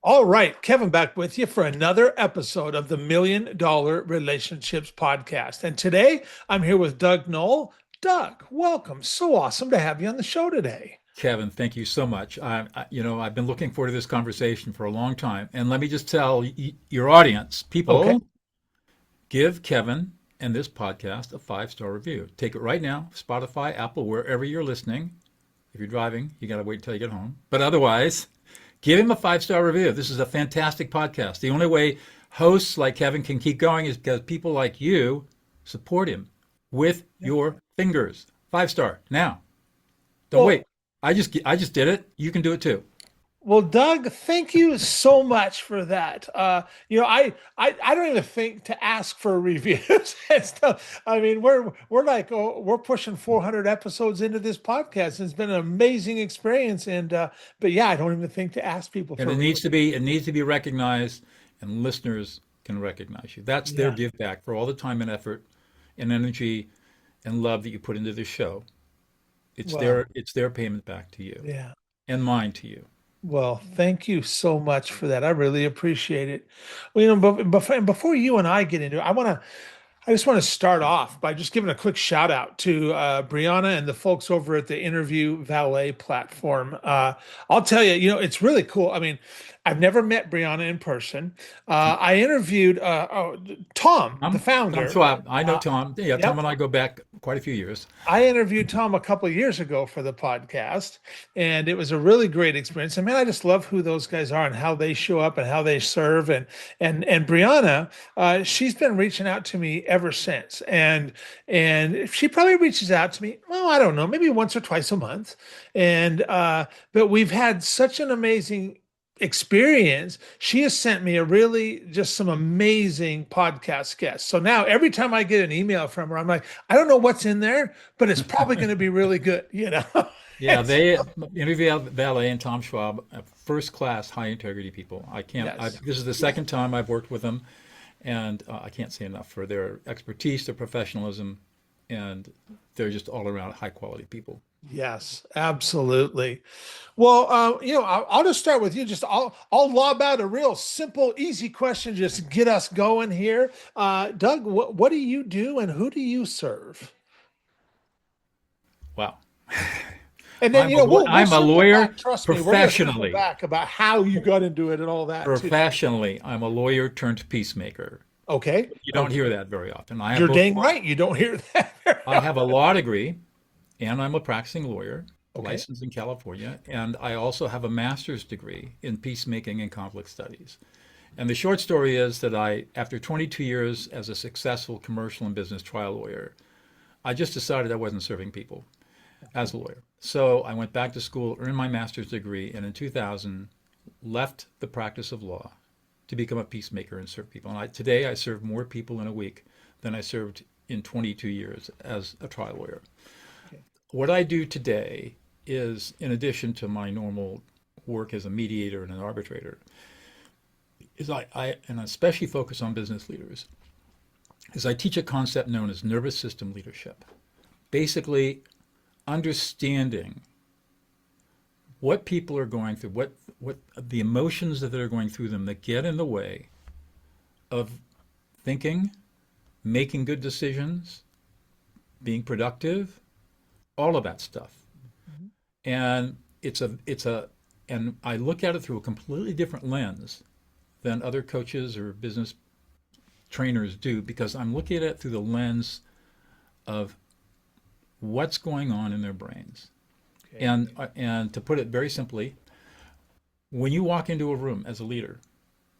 All right, Kevin back with you for another episode of the $1 Million Relationships Podcast. And today I'm here with Doug Noll. Doug, welcome. So awesome to have you on the show today. Kevin, thank you so much. I've been looking forward to this conversation for a long time. And let me just tell your audience, Okay. people, give Kevin and this podcast a 5-star review. Take it right now, Spotify, Apple, wherever you're listening. If you're driving, you got to wait until you get home. But otherwise, give him a 5-star review. This is a fantastic podcast. The only way hosts like Kevin can keep going is because people like you support him with your fingers. 5-star now. Don't Well, wait. I just did it. You can do it too. well, Doug, thank you so much for that. I don't even think to ask for reviews and stuff. I mean, we're like, oh, we're pushing 400 episodes into this podcast. It's been an amazing experience, and but yeah, I don't even think to ask people And for it a review. needs to be recognized, and listeners can recognize you. That's their Yeah, give back for all the time and effort and energy and love that you put into this show. It's well, their payment back to you yeah. and mine to you. Well, thank you so much for that. I really appreciate it. Well, before you and I get into it, I just want to start off by just giving a quick shout out to Brianna and the folks over at the Interview Valet platform. I'll tell you, it's really cool. I mean, I've never met Brianna in person. I interviewed Tom, the Tom founder. Schwab. I know Uh, Tom. Yeah, Tom yep, and I go back quite a few years. I interviewed Tom a couple of years ago for the podcast, and it was a really great experience. And man, I just love who those guys are and how they show up and how they serve. And Brianna, she's been reaching out to me ever since, and she probably reaches out to me. Well, I don't know, maybe once or twice a month. And but we've had such an amazing experience. She has sent me a really just some amazing podcast guests. So now every time I get an email from her, I'm like, I don't know what's in there, but it's probably going to be really good. Yeah, It's- they Interview Valet and Tom Schwab, first class, high integrity people. yes. This is the second time I've worked with them, and I can't say enough for their expertise, their professionalism, and they're just all around high quality people. Yes, absolutely. Well, I'll just start with you. I'll lob out a real simple, easy question. Just get us going here. Doug, what do you do and who do you serve? Wow. And then we'll I'm a circle lawyer back. Trust me, we're going to circle professionally. back about how you got into it and all that too. Professionally, I'm a lawyer turned peacemaker. Okay, You don't okay. hear that very often. You're dang right. You don't hear that very I have a often. law degree, and I'm a practicing lawyer, Okay. licensed in California, and I also have a master's degree in peacemaking and conflict studies. And the short story is that after 22 years as a successful commercial and business trial lawyer, I just decided I wasn't serving people as a lawyer. So I went back to school, earned my master's degree, and in 2000 left the practice of law to become a peacemaker and serve people. And today I serve more people in a week than I served in 22 years as a trial lawyer. Okay. What I do today is, in addition to my normal work as a mediator and an arbitrator, is and I especially focus on business leaders, is I teach a concept known as nervous system leadership. Basically, understanding what people are going through, what the emotions that are going through them that get in the way of thinking, making good decisions, being productive, all of that stuff. Mhm. And and I look at it through a completely different lens than other coaches or business trainers do because I'm looking at it through the lens of what's going on in their brains. Okay. And to put it very simply, when you walk into a room as a leader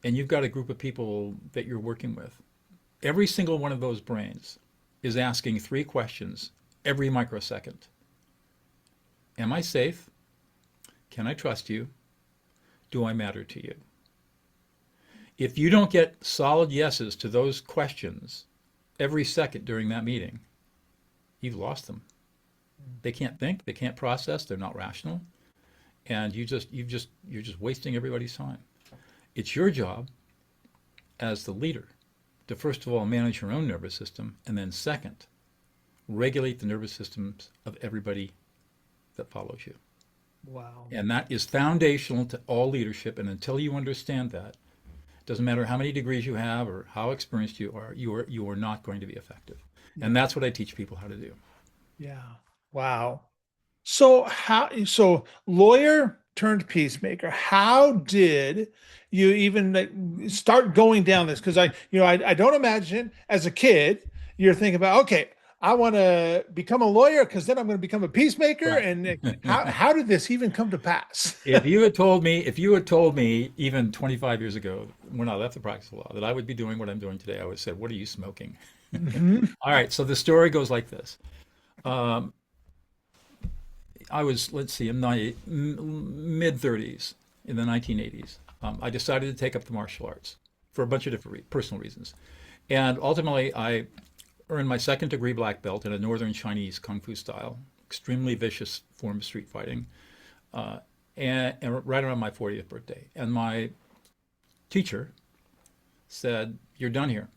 and you've got a group of people that you're working with, every single one of those brains is asking three questions every microsecond. Am I safe? Can I trust you? Do I matter to you? If you don't get solid yeses to those questions every second during that meeting, you've lost them. They can't think, they can't process, they're not rational, and you're just wasting everybody's time. It's your job as the leader to first of all manage your own nervous system, and then second, regulate the nervous systems of everybody that follows you. Wow. And that is foundational to all leadership. And until you understand that, it doesn't matter how many degrees you have or how experienced you are not going to be effective. And Yeah. that's what I teach people how to do. Yeah. Wow. So lawyer turned peacemaker. How did you even like, start going down this? Because I don't imagine as a kid you're thinking about, okay, I want to become a lawyer because then I'm going to become a peacemaker. Right. And how did this even come to pass? If you had told me even 25 years ago when I left the practice of law that I would be doing what I'm doing today, I would have said, "What are you smoking?" Hmm. All right, so the story goes like this. Um, I was, let's see, in my mid 30s in the 1980s. I decided to take up the martial arts for a bunch of different personal reasons. And ultimately, I earned my second degree black belt in a northern Chinese kung fu style, extremely vicious form of street fighting, uh, and right around my 40th birthday. And my teacher said, "You're done here.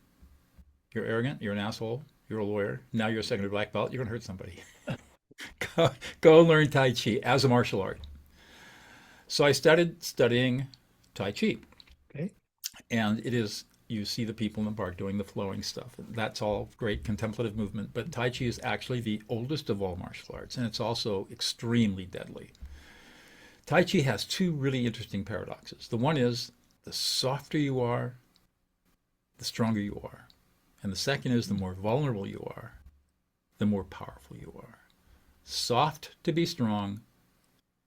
You're arrogant. You're an asshole. You're a lawyer. Now you're a second degree black belt. You're going to hurt somebody. Go learn Tai Chi as a martial art." So I started studying Tai Chi, Okay. and it is you see the people in the park doing the flowing stuff. That's all great contemplative movement, but Tai Chi is actually the oldest of all martial arts, and it's also extremely deadly. Tai Chi has two really interesting paradoxes. The one is the softer you are, the stronger you are. And the second is the more vulnerable you are, the more powerful you are. Soft to be strong,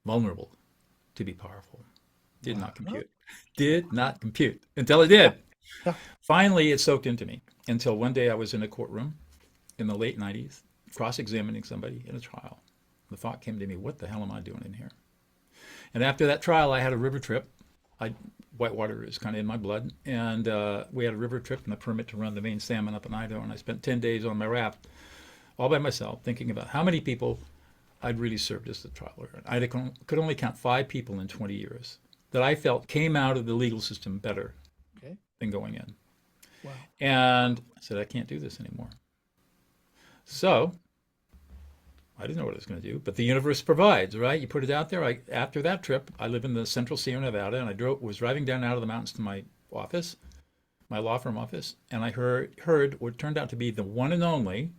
vulnerable to be powerful. Did not Wow. compute. Did not compute until it Yeah. did. Yeah. Finally, it soaked into me until one day I was in a courtroom in the late 90s, cross examining somebody in a trial. The thought came to me, what the hell am I doing in here? And after that trial, I had a river trip. I, whitewater is kind of in my blood. And we had a river trip and a permit to run the main salmon up in Idaho. And I spent 10 days on my raft all by myself thinking about how many people I'd really served as the trial lawyer. I could only count 5 people in 20 years that I felt came out of the legal system better Okay. than going in. Wow. And I said, I can't do this anymore. So I didn't know what I was going to do, but the universe provides, right? You put it out there. After that trip, I live in the central Sierra Nevada, and was driving down out of the mountains to my office, my law firm office, and I heard what turned out to be the one and only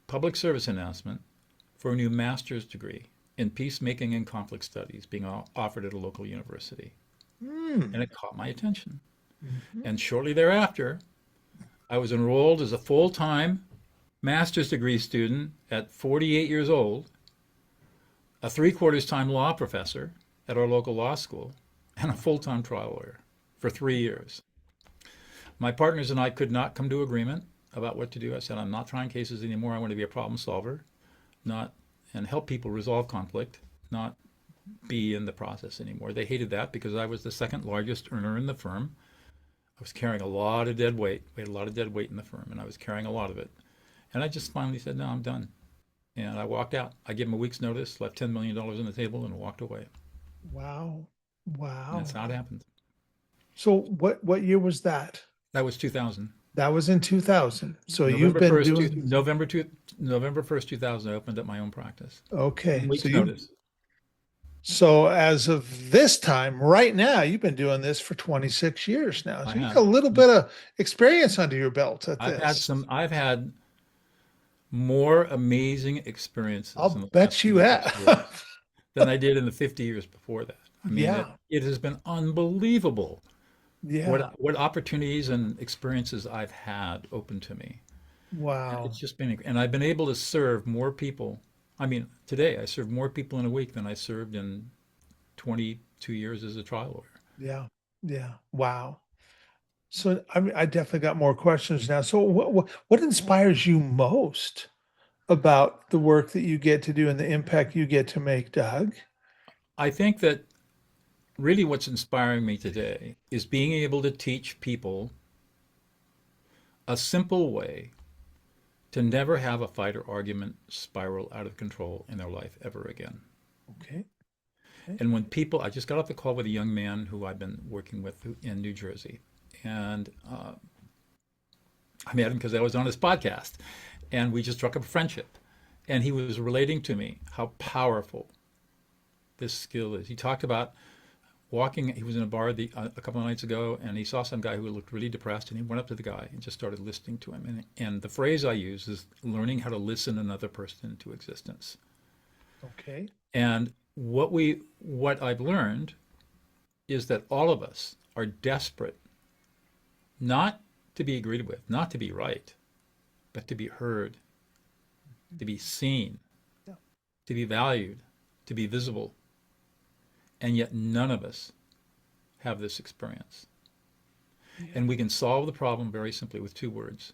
public service announcement for a new master's degree in peacemaking and conflict studies being offered at a local university. And Hmm. it caught my attention. Mhm. And shortly thereafter, I was enrolled as a full time master's degree student at 48 years old, a three-quarters time law professor at our local law school, and a full time trial lawyer for 3 years. My partners and I could not come to agreement about what to do. I said, I'm not trying cases anymore. I want to be a problem solver, not and help people resolve conflict, not be in the process anymore. They hated that because I was the second largest earner in the firm. I was carrying a lot of dead weight. We had a lot of dead weight in the firm, and I was carrying a lot of it. And I just finally said, no, I'm done. And I walked out. I gave him a week's notice, left $10 million on the table, and walked away. Wow. And that's Wow. how it happened. So what year was that? That was 2000. That was in 2000. So you've November been 1st, doing November 1st, 2000, I opened up my own practice. okay. 1 week's notice. So as of this time, right now, you've been doing this for 26 years now. I So you got a have. little bit of experience under your belt at this. I've had more amazing experiences in I'll the last bet you 26 years have. than I did in the 50 years before that. I mean, Yeah. it has been unbelievable Yeah. what opportunities and experiences I've had open to me. And it's Wow. just been, and I've been able to serve more people. I mean, today I serve more people in a week than I served in 22 years as a trial lawyer. Yeah. Yeah. Wow. So I mean, I definitely got more questions now. So what inspires you most about the work that you get to do and the impact you get to make, Doug? I think that really what's inspiring me today is being able to teach people a simple way to never have a fight or argument spiral out of control in their life ever again. Okay. Okay. And when people, I just got off the call with a young man who I've been working with in New Jersey, and I met him because I was on his podcast, and we just struck up a friendship. And he was relating to me how powerful this skill is. He talked about walking. He was in a bar a couple of nights ago, and he saw some guy who looked really depressed, and he went up to the guy and just started listening to him. And the phrase I use is learning how to listen another person into existence. Okay. And what I've learned is that all of us are desperate not to be agreed with, not to be right, but to be heard, to be seen, Yeah. to be valued, to be visible. And yet none of us have this experience. Yeah. And we can solve the problem very simply with two words.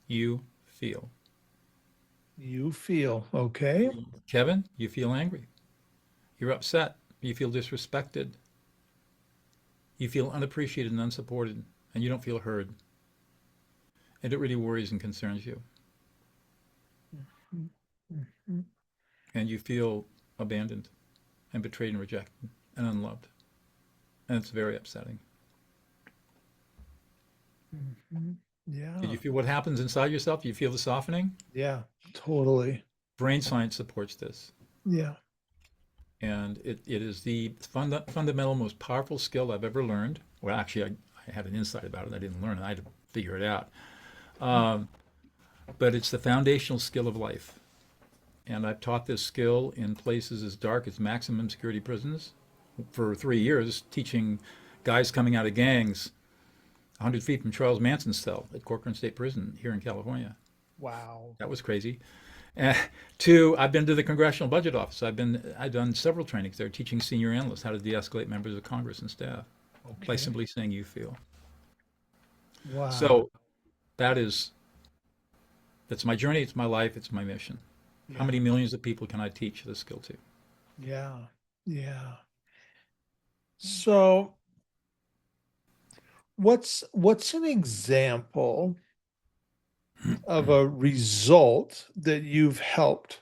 You feel. You feel okay. Kevin, you feel angry. You're upset. You feel disrespected. You feel unappreciated and unsupported, and you don't feel heard. And it really worries and concerns you. Mhm. Mhm. And you feel abandoned and betrayed and rejected and unloved. And it's very upsetting. Mhm. Did Yeah. you feel what happens inside yourself? Do you feel the softening? Yeah. Totally. Brain science supports this. Yeah. And it is the fundamental, most powerful skill I've ever learned. Well, actually, I had an insight about it. I didn't learn it. I had to figure it out. Um, but it's the foundational skill of life. And I've taught this skill in places as dark as maximum security prisons for 3 years, teaching guys coming out of gangs 100 feet from Charles Manson's cell at Corcoran State Prison here in California. Wow. That was crazy. Uh, Two, I've been to the Congressional Budget Office. I've done several trainings there, teaching senior analysts how to de-escalate members of Congress and staff by Okay. simply saying "you feel." Wow. So that is that's my journey. It's my life. It's my mission. How Yeah. many millions of people can I teach this skill to? Yeah. Yeah. So what's an example of a result that you've helped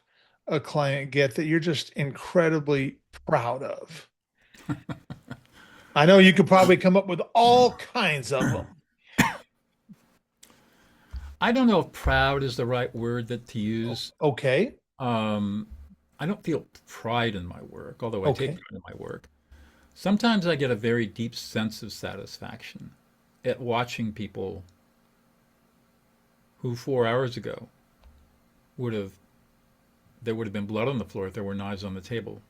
a client get that you're just incredibly proud of? I know you could probably come up with all kinds of them. I don't know if proud is the right word that to use. Okay. Um, I don't feel pride in my work, although I take Okay. pride in my work. Sometimes I get a very deep sense of satisfaction at watching people who 4 hours ago would have there would have been blood on the floor if there were knives on the table,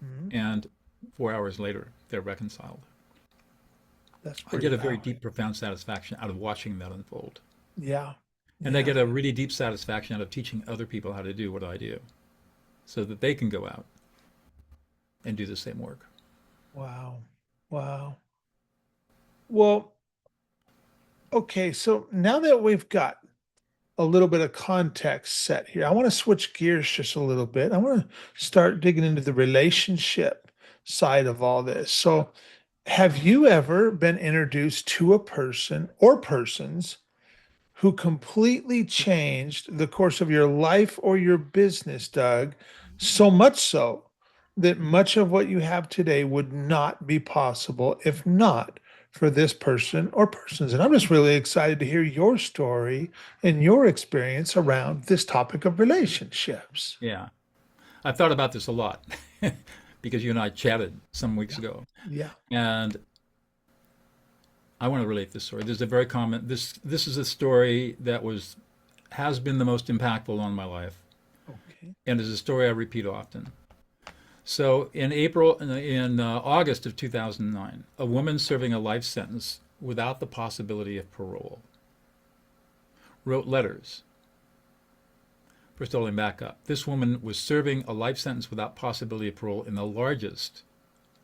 Mhm. and 4 hours later they're reconciled. That's I pretty get a very powerful. deep, profound satisfaction out of watching that unfold. Yeah. And I Yeah. get a really deep satisfaction out of teaching other people how to do what I do so that they can go out and do the same work. Wow. Wow. Well, okay. So now that we've got a little bit of context set here, I want to switch gears just a little bit. I want to start digging into the relationship side of all this. So, have you ever been introduced to a person or persons who completely changed the course of your life or your business, Doug, so much so that much of what you have today would not be possible if not for this person or persons? And I'm just really excited to hear your story and your experience around this topic of relationships. Yeah. I've thought about this a lot because you and I chatted some weeks Yeah. ago. Yeah. And I want to relate this story. There's a very common this is a story that was has been the most impactful on my life Okay. and is a story I repeat often. So in August of 2009, a woman serving a life sentence without the possibility of parole wrote letters. First of all, let me back up. This woman was serving a life sentence without possibility of parole in the largest,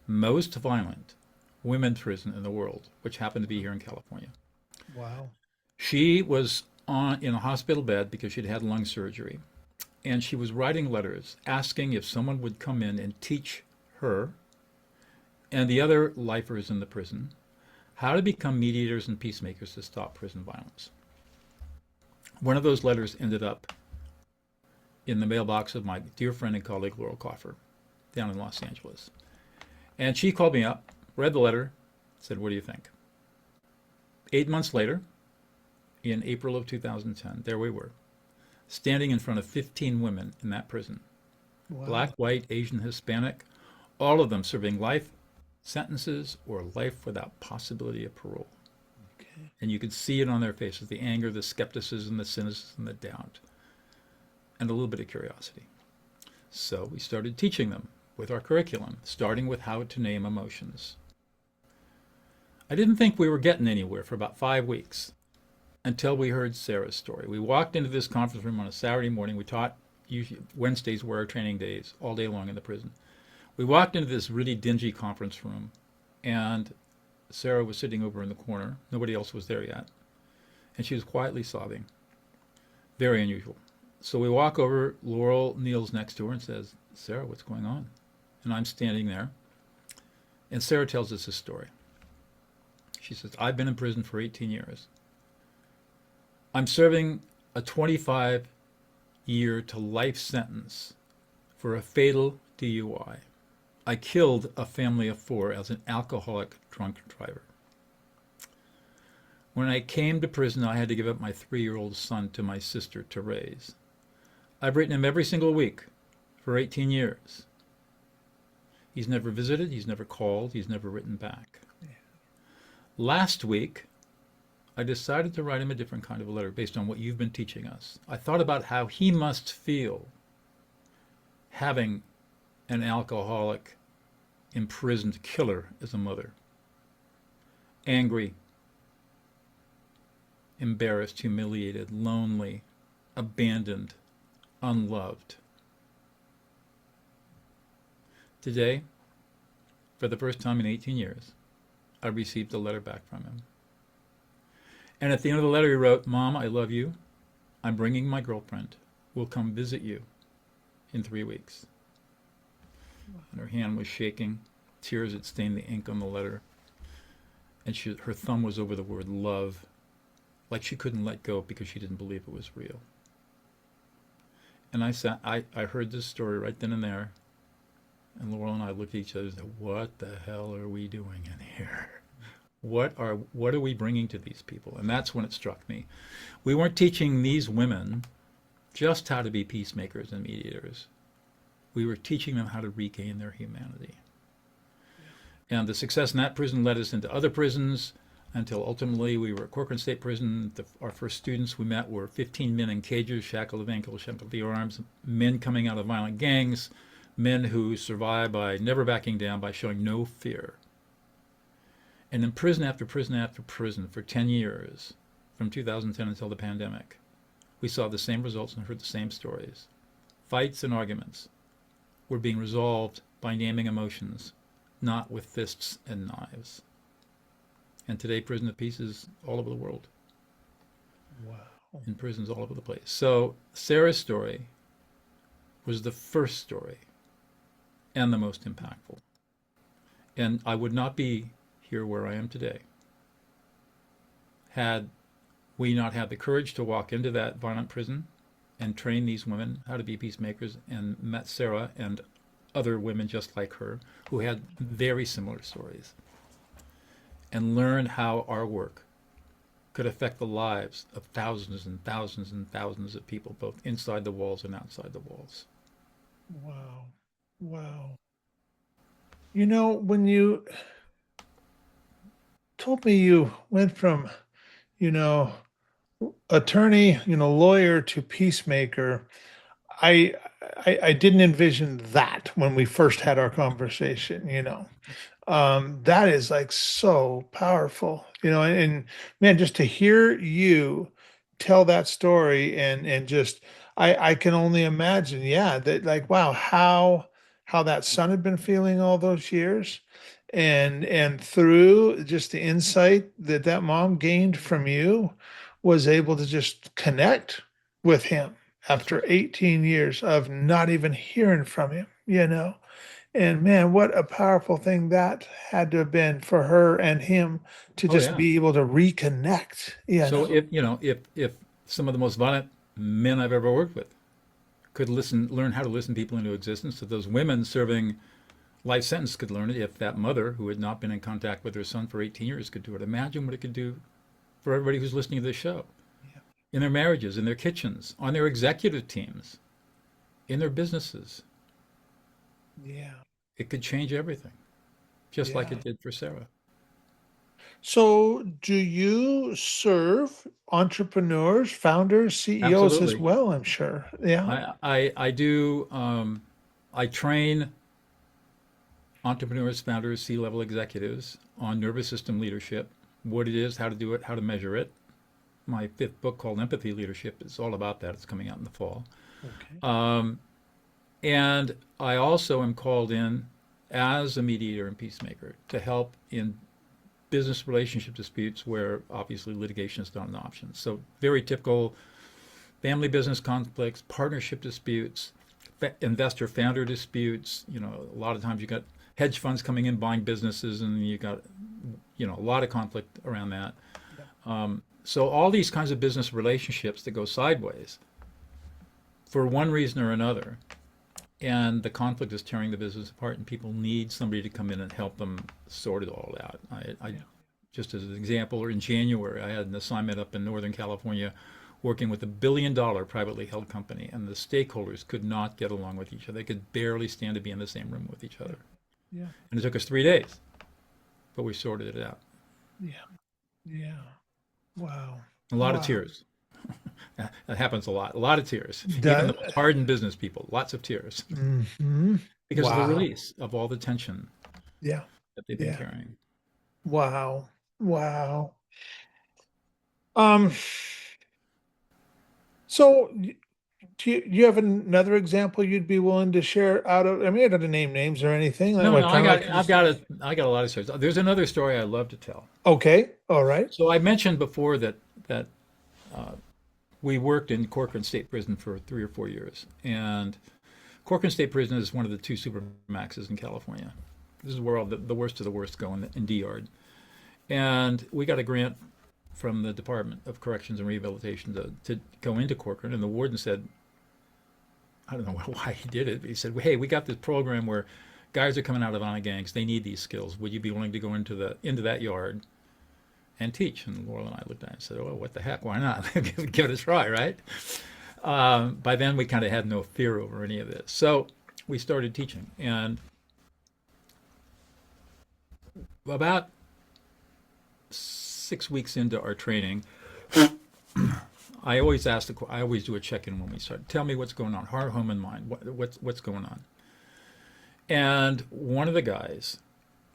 most violent women's prison in the world, which happened to be here in California. Wow. She was in a hospital bed because she'd had lung surgery, and she was writing letters asking if someone would come in and teach her and the other lifers in the prison how to become mediators and peacemakers to stop prison violence. One of those letters ended up in the mailbox of my dear friend and colleague Laurel Coffer down in Los Angeles. And she called me up, read the letter, said, "What do you think?" 8 months later, in April of 2010, there we were, standing in front of 15 women in that prison, Wow. black, white, Asian, Hispanic, all of them serving life sentences or life without possibility of parole. Okay. And you could see it on their faces, the anger, the skepticism, the cynicism, the doubt, and a little bit of curiosity. So we started teaching them with our curriculum, starting with how to name emotions. I didn't think we were getting anywhere for about 5 weeks until we heard Sarah's story. We walked into this conference room on a Saturday morning. We taught, usually Wednesdays were our training days, all day long in the prison. We walked into this really dingy conference room, and Sarah was sitting over in the corner. Nobody else was there yet. And she was quietly sobbing. Very unusual. So we walk over, Laurel kneels next to her and says, Sarah, what's going on? And I'm standing there. And Sarah tells us this story. She says, I've been in prison for 18 years. I'm serving a 25-year to life sentence for a fatal DUI. I killed a family of 4 as an alcoholic drunk driver. When I came to prison, I had to give up my 3-year-old son to my sister to raise. I've written him every single week for 18 years. He's never visited, he's never called, he's never written back. Last week, I decided to write him a different kind of a letter based on what you've been teaching us. I thought about how he must feel having an alcoholic, imprisoned killer as a mother. Angry, embarrassed, humiliated, lonely, abandoned, unloved. Today, for the first time in 18 years, I received a letter back from him. And at the end of the letter, he wrote, Mom, I love you. I'm bringing my girlfriend. We'll come visit you in 3 weeks. And her hand was shaking. Tears had stained the ink on the letter. And her thumb was over the word love, like she couldn't let go because she didn't believe it was real. And I heard this story right then and there. And Laurel and I looked at each other and said, what the hell are we doing in here? What are we bringing to these people? And that's when it struck me. We weren't teaching these women just how to be peacemakers and mediators. We were teaching them how to regain their humanity. And the success in that prison led us into other prisons until ultimately we were at Corcoran State Prison. Our first students we met were 15 men in cages, shackled of ankles, shackled of the arms, men coming out of violent gangs, men who survived by never backing down, by showing no fear. And in prison after prison after prison for 10 years, from 2010 until the pandemic, we saw the same results and heard the same stories. Fights and arguments were being resolved by naming emotions, not with fists and knives. And today, Prison of Peace is all over the world, Wow. in prisons all over the place. So Sarah's story was the first story and the most impactful. And I would not be here where I am today had we not had the courage to walk into that violent prison and train these women how to be peacemakers, and met Sarah and other women just like her who had very similar stories, and learned how our work could affect the lives of thousands and thousands and thousands of people, both inside the walls and outside the walls. Wow. Wow. You know, when you told me you went from, you know, attorney, lawyer to peacemaker, I, I didn't envision that when we first had our conversation. That is like so powerful, and man, just to hear you tell that story, and just I can only imagine, yeah, that, like, wow, how that son had been feeling all those years, and through just the insight that that mom gained from you, was able to just connect with him That's after right. 18 years of not even hearing from him. And man, what a powerful thing that had to have been for her and him, to Oh just yeah. be able to reconnect, So if some of the most violent men I've ever worked with could learn how to listen people into existence, so those women serving life sentence could learn it. If that mother who had not been in contact with her son for 18 years could do it, imagine what it could do for everybody who's listening to this show, Yeah. in their marriages, in their kitchens, on their executive teams, in their businesses. Yeah. It could change everything, just like Yeah. it did for Sarah. So, do you serve entrepreneurs, founders, CEOs as Absolutely. well? I'm sure. Yeah. I do. I train entrepreneurs, founders, C-level executives on nervous system leadership, what it is, how to do it, how to measure it. My fifth book called Empathy Leadership is all about that. It's coming out in the fall. Okay. Um, and I also am called in as a mediator and peacemaker to help in business relationship disputes where obviously litigation is not an option. So very typical family business conflicts, partnership disputes, investor founder disputes. A lot of times you got hedge funds coming in buying businesses, and you got a lot of conflict around that. Yeah. So all these kinds of business relationships that go sideways for one reason or another, and the conflict is tearing the business apart, and people need somebody to come in and help them sort it all out. I Yeah. just as an example, or in January, I had an assignment up in Northern California working with $1 billion privately held company, and the stakeholders could not get along with each other. They could barely stand to be in the same room with each Yeah. other. Yeah. And it took us 3 days, but we sorted it out. Yeah. Yeah. Wow. A lot of Wow. tears. That happens a lot. A lot of tears. Even the That. most hardened business people, lots of tears Hmm. because of the Wow. release of all the tension Yeah. that they've been Yeah. carrying. Wow. Wow. Um. So, do you have another example you'd be willing to share out of? I mean, I don't have to name names or anything. No, Like no, kind of like I've just. got a lot of stories. There's another story I love to tell. Okay. All right. So I mentioned before that we worked in Corcoran State Prison for 3 or 4 years, and Corcoran State Prison is one of the two super maxes in California. This is where all the worst of the worst go in D-Yard. And we got a grant from the Department of Corrections and Rehabilitation to go into Corcoran, and the warden said, I don't know why he did it, but he said, hey, we got this program where guys are coming out of violent gangs. They need these skills. Would you be willing to go into that yard and teach? And Laurel and I looked at it and said, oh, what the heck? Why not? Give it a try, right? By then, we kind of had no fear over any of this. So we started teaching. And about 6 weeks into our training, I always do a check-in when we start. Tell me what's going on, heart, home, and mind. What's going on? And one of the guys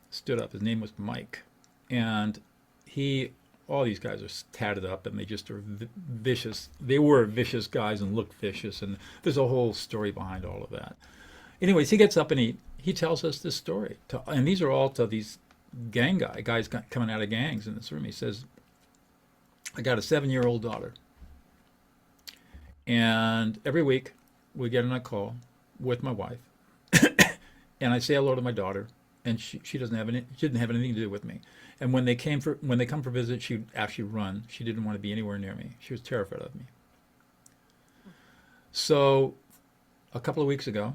stood up. His name was Mike, and he. All these guys are tatted up, and they just are vicious. They were vicious guys and look vicious, and there's a whole story behind all of that. Anyways, he gets up and he tells us this story, and these are all to these guys coming out of gangs in this room. He says, "I got a 7-year-old daughter, and every week we get on a call with my wife, and I say hello to my daughter, and she didn't have anything to do with me. And when they come for visit, she'd actually run. She didn't want to be anywhere near me. She was terrified of me. So a couple of weeks ago,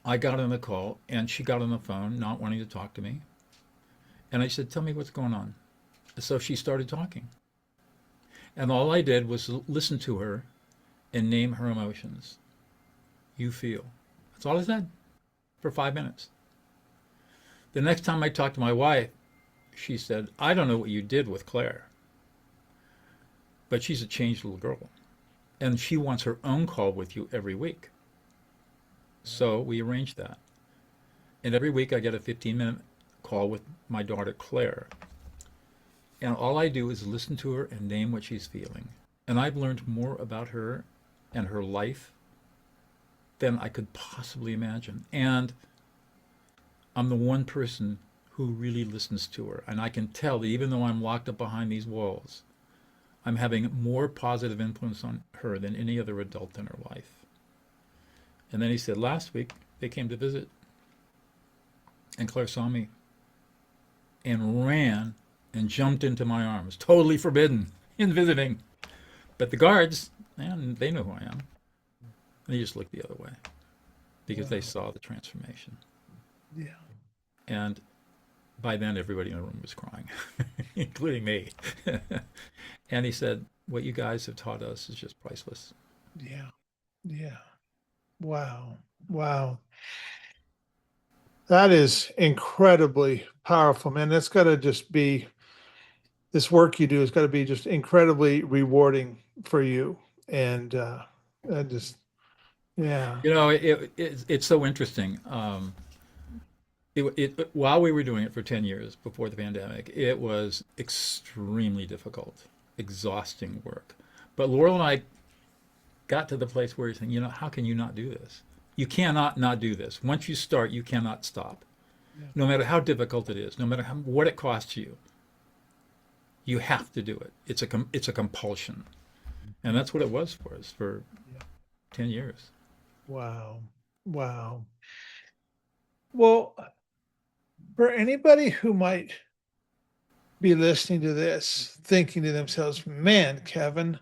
I got on the call, and she got on the phone, not wanting to talk to me. And I said, "Tell me what's going on." So she started talking, and all I did was listen to her and name her emotions. You feel. That's all I said for 5 minutes. The next time I talked to my wife, she said, "I don't know what you did with Claire, but she's a changed little girl. And she wants her own call with you every week." So we arranged that. And every week I get a 15-minute call with my daughter, Claire. And all I do is listen to her and name what she's feeling. And I've learned more about her and her life than I could possibly imagine. And I'm the one person who really listens to her. And I can tell that even though I'm locked up behind these walls, I'm having more positive influence on her than any other adult in her life. And then he said, last week they came to visit, and Claire saw me and ran and jumped into my arms, totally forbidden in visiting. But the guards, man, they know who I am. And they just looked the other way because they Wow. saw the transformation. Yeah. And by then, everybody in the room was crying, including me. And he said, what you guys have taught us is just priceless. Yeah. Yeah. Wow. Wow. That is incredibly powerful, man. That's got to just be this work you do has got to be just incredibly rewarding for you. And I just, yeah. You know, it's so interesting. While we were doing it for 10 years before the pandemic, it was extremely difficult, exhausting work. But Laurel and I got to the place where you're saying, you know, how can you not do this? You cannot not do this. Once you start, you cannot stop. Yeah. No matter how difficult it is, no matter what it costs you, you have to do it. It's a compulsion, and that's what it was for us for Yeah. 10 years. Wow. Wow. Well, for anybody who might be listening to this, thinking to themselves, man, Kevin,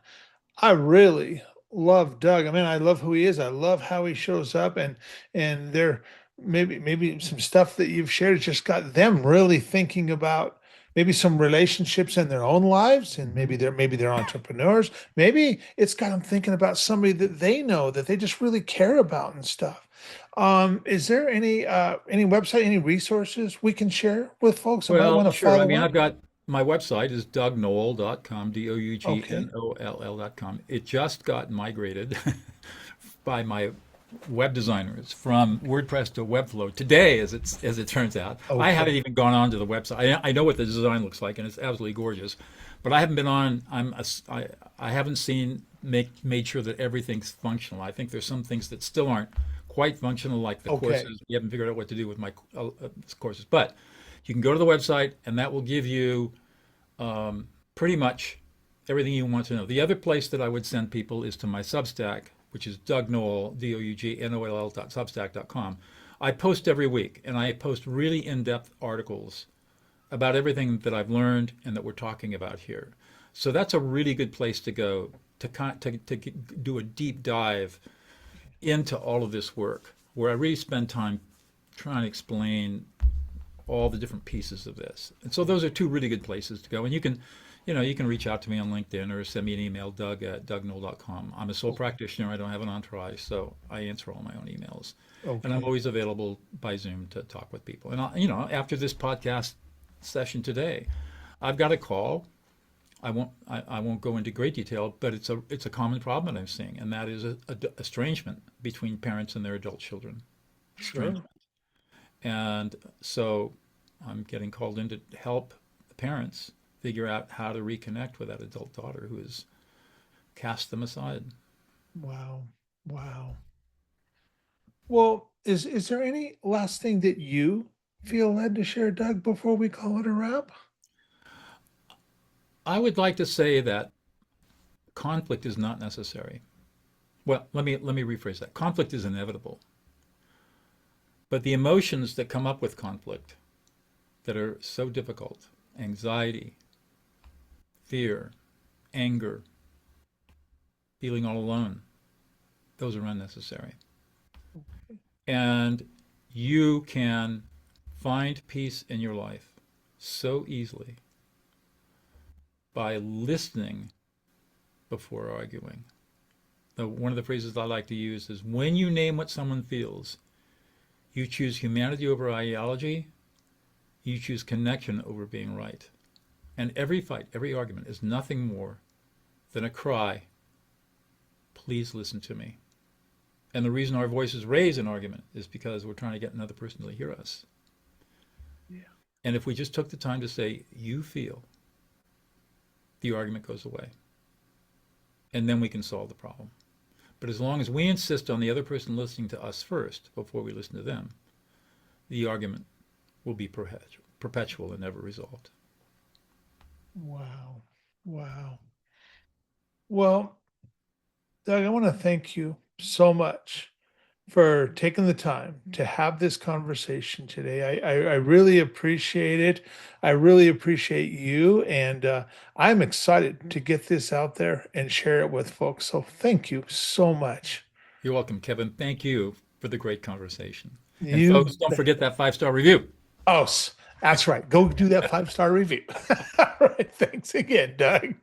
I really love Doug. I mean, I love who he is. I love how he shows up, and there maybe some stuff that you've shared has just got them really thinking about maybe some relationships in their own lives, and maybe they're entrepreneurs. Maybe it's got them thinking about somebody that they know that they just really care about and stuff. Is there any website, any resources we can share with folks that might want Well, to sure. I follow mean, up? I've got my website is dougnoll.com, Okay. DOUGNOLL.com. It just got migrated by my web designers from WordPress to Webflow today, as it turns out. I haven't Okay. even gone on to the website. I know what the design looks like, and it's absolutely gorgeous, but I haven't been on. I haven't seen made sure that everything's functional. I think there's some things that still aren't quite functional, like the Okay. courses. We haven't figured out what to do with my courses, but you can go to the website, and that will give you pretty much everything you want to know. The other place that I would send people is to my Substack, which is Doug Noll, DOUGNOLL.substack.com. I post every week, and I post really in-depth articles about everything that I've learned and that we're talking about here. So that's a really good place to go to do a deep dive into all of this work, where I really spend time trying to explain all the different pieces of this. And so those are two really good places to go. And you can reach out to me on LinkedIn or send me an email, doug@dougnoll.com. I'm a sole practitioner. I don't have an entourage, so I answer all my own emails. And I'm Okay. always available by Zoom to talk with people. And, after this podcast session today, I've got a call. I won't go into great detail, but it's a common problem that I'm seeing, and that is estrangement between parents and their adult children. Sure. Estrangement. And so I'm getting called in to help the parents figure out how to reconnect with that adult daughter who has cast them aside. Wow. Wow. Well, is there any last thing that you feel led to share, Doug, before we call it a wrap? I would like to say that conflict is not necessary. Well, let me rephrase that. Conflict is inevitable, but the emotions that come up with conflict that are so difficult, anxiety, fear, anger, feeling all alone, those are unnecessary. And you can find peace in your life so easily by listening before arguing. One of the phrases I like to use is when you name what someone feels, you choose humanity over ideology, you choose connection over being right. And every fight, every argument is nothing more than a cry, please listen to me. And the reason our voices raise in argument is because we're trying to get another person to hear us. Yeah. And if we just took the time to say, you feel, the argument goes away. And then we can solve the problem. But as long as we insist on the other person listening to us first before we listen to them, the argument will be perpetual and never resolved. Wow. Wow. Well, Doug, I want to thank you so much for taking the time to have this conversation today. I really appreciate it. I really appreciate you. And I'm excited to get this out there and share it with folks. So thank you so much. You're welcome, Kevin. Thank you for the great conversation. And folks, You don't bet. forget that 5-star review. Oh, that's right. Go do that 5-star review. All right. Thanks again, Doug.